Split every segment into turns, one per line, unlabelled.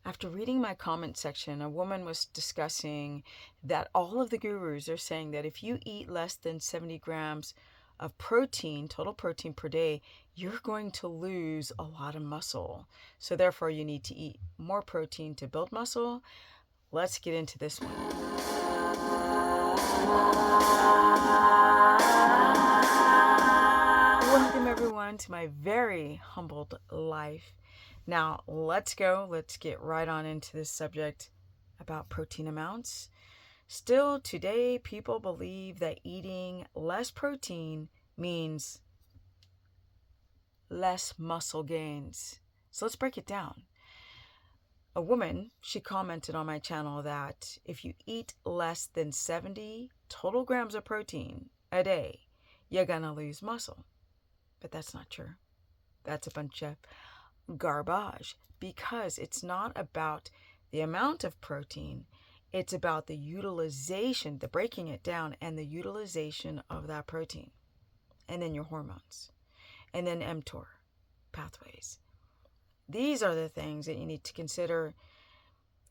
After reading my comment section, a woman was discussing that all of the gurus are saying that if you eat less than 70 grams of protein, total protein per day, you're going to lose a lot of muscle. So therefore, you need to eat more protein to build muscle. Let's get into this one. Welcome everyone to my very humbled life. Now, let's get right on into this subject about protein amounts. Still, today, people believe that eating less protein means less muscle gains. So let's break it down. A woman, she commented on my channel that if you eat less than 70 total grams of protein a day, you're gonna lose muscle. But that's not true. That's a bunch of garbage, because it's not about the amount of protein, it's about the utilization, the breaking it down, and the utilization of that protein, and then your hormones, and then mTOR pathways. These are the things that you need to consider.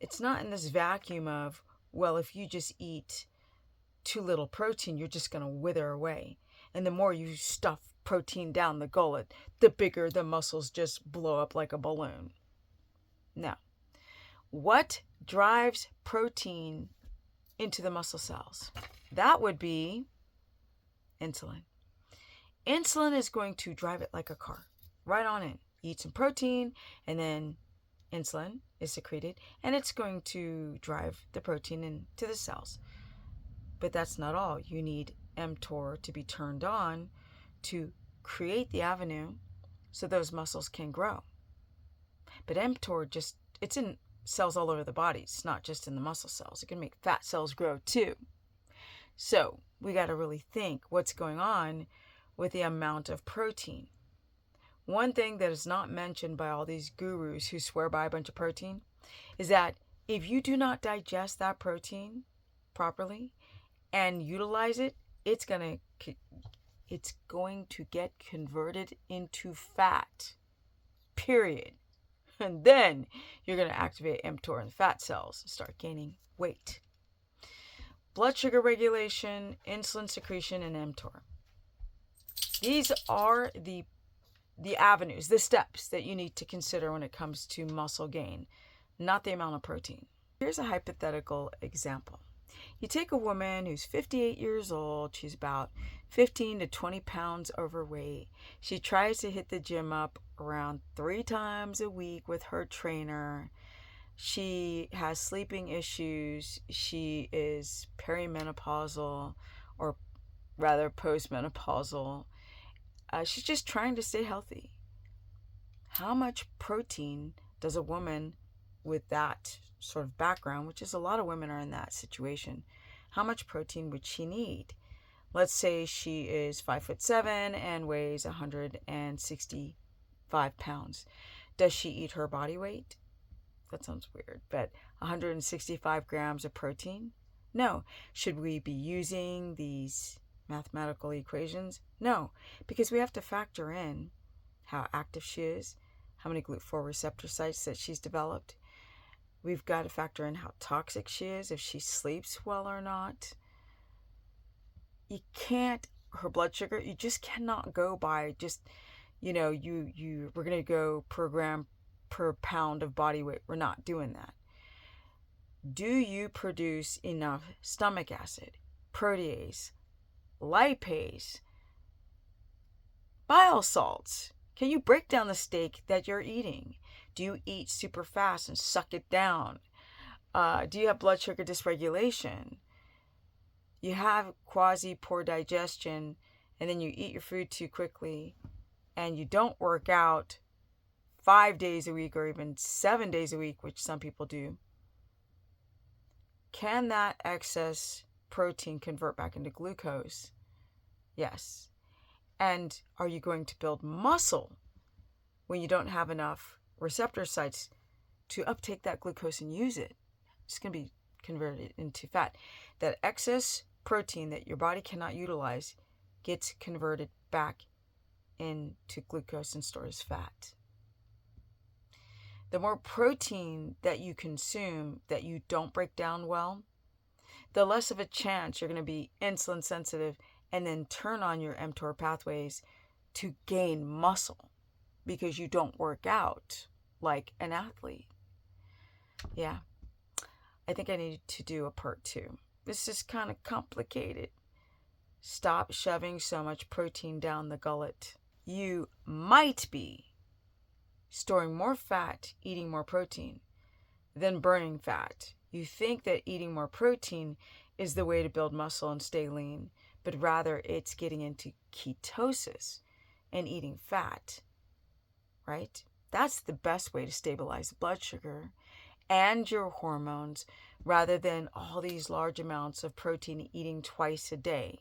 It's not in this vacuum of, well, if you just eat too little protein, you're just going to wither away, and the more you stuff protein down the gullet, the bigger the muscles just blow up like a balloon. Now, what drives protein into the muscle cells? That would be insulin. Insulin is going to drive it like a car, right on in. Eat some protein, and then insulin is secreted, and it's going to drive the protein into the cells. But that's not all. You need mTOR to be turned on to create the avenue so those muscles can grow. But mTOR it's in cells all over the body. It's not just in the muscle cells. It can make fat cells grow too. So we got to really think what's going on with the amount of protein. One thing that is not mentioned by all these gurus who swear by a bunch of protein is that if you do not digest that protein properly and utilize it, it's going to get converted into fat, period. And then you're going to activate mTOR in the fat cells and start gaining weight. Blood sugar regulation, insulin secretion, and mTOR. These are the avenues, the steps that you need to consider when it comes to muscle gain, not the amount of protein. Here's a hypothetical example. You take a woman who's 58 years old. She's about 15 to 20 pounds overweight. She tries to hit the gym up around 3 times a week with her trainer. She has sleeping issues. She is perimenopausal, or rather postmenopausal. She's just trying to stay healthy. How much protein does a woman with that sort of background, which is a lot of women are in that situation, how much protein would she need? Let's say she is 5'7" and weighs 165 pounds. Does she eat her body weight? That sounds weird, but 165 grams of protein? No. Should we be using these mathematical equations? No, because we have to factor in how active she is, how many GLUT4 receptor sites that she's developed. We've got to factor in how toxic she is, if she sleeps well or not. You can't, her blood sugar, you just cannot go by just, we're going to go per gram per pound of body weight. We're not doing that. Do you produce enough stomach acid, protease, lipase, bile salts? Can you break down the steak that you're eating? Do you eat super fast and suck it down? Do you have blood sugar dysregulation? You have quasi-poor digestion, and then you eat your food too quickly, and you don't work out 5 days a week or even 7 days a week, which some people do. Can that excess protein convert back into glucose? Yes. And are you going to build muscle when you don't have enough receptor sites to uptake that glucose and use it? It's going to be converted into fat. That excess protein that your body cannot utilize gets converted back into glucose and stored as fat. The more protein that you consume that you don't break down well, the less of a chance you're going to be insulin sensitive and then turn on your mTOR pathways to gain muscle because you don't work out like an athlete. Yeah, I think I need to do a part 2. This is kind of complicated. Stop shoving so much protein down the gullet. You might be storing more fat, eating more protein, than burning fat. You think that eating more protein is the way to build muscle and stay lean, but rather it's getting into ketosis and eating fat, right? That's the best way to stabilize blood sugar and your hormones rather than all these large amounts of protein eating twice a day.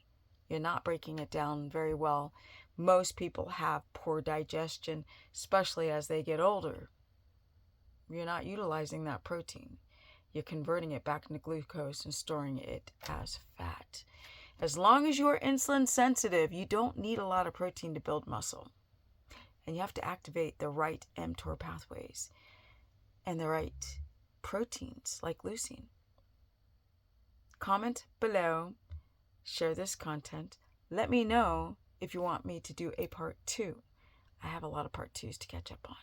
You're not breaking it down very well. Most people have poor digestion, especially as they get older. You're not utilizing that protein. You're converting it back into glucose and storing it as fat. As long as you're insulin sensitive, you don't need a lot of protein to build muscle. And you have to activate the right mTOR pathways and the right proteins like leucine. Comment below. Share this content. Let me know if you want me to do a part 2. I have a lot of part 2s to catch up on.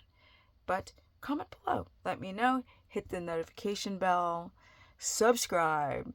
But comment below. Let me know. Hit the notification bell. Subscribe.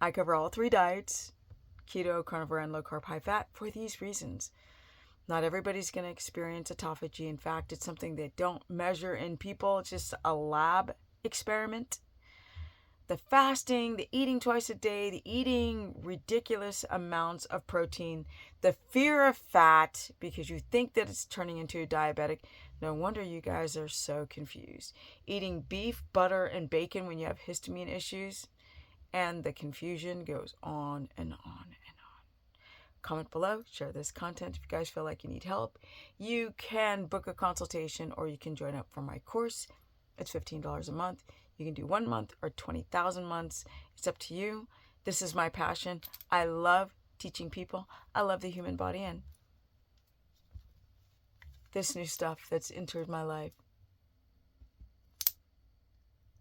I cover all 3 diets, keto, carnivore, and low carb, high fat, for these reasons. Not everybody's going to experience autophagy. In fact, it's something they don't measure in people. It's just a lab experiment. The fasting, the eating twice a day, the eating ridiculous amounts of protein, the fear of fat because you think that it's turning into a diabetic. No wonder you guys are so confused. Eating beef, butter, and bacon when you have histamine issues. And the confusion goes on and on and on. Comment below, share this content. If you guys feel like you need help, you can book a consultation or you can join up for my course. It's $15 a month. You can do 1 month or 20,000 months. It's up to you. This is my passion. I love teaching people. I love the human body and this new stuff that's entered my life.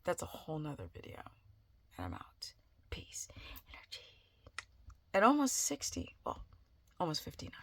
That's a whole nother video. And I'm out. Peace, energy. At almost 60, well, almost 59.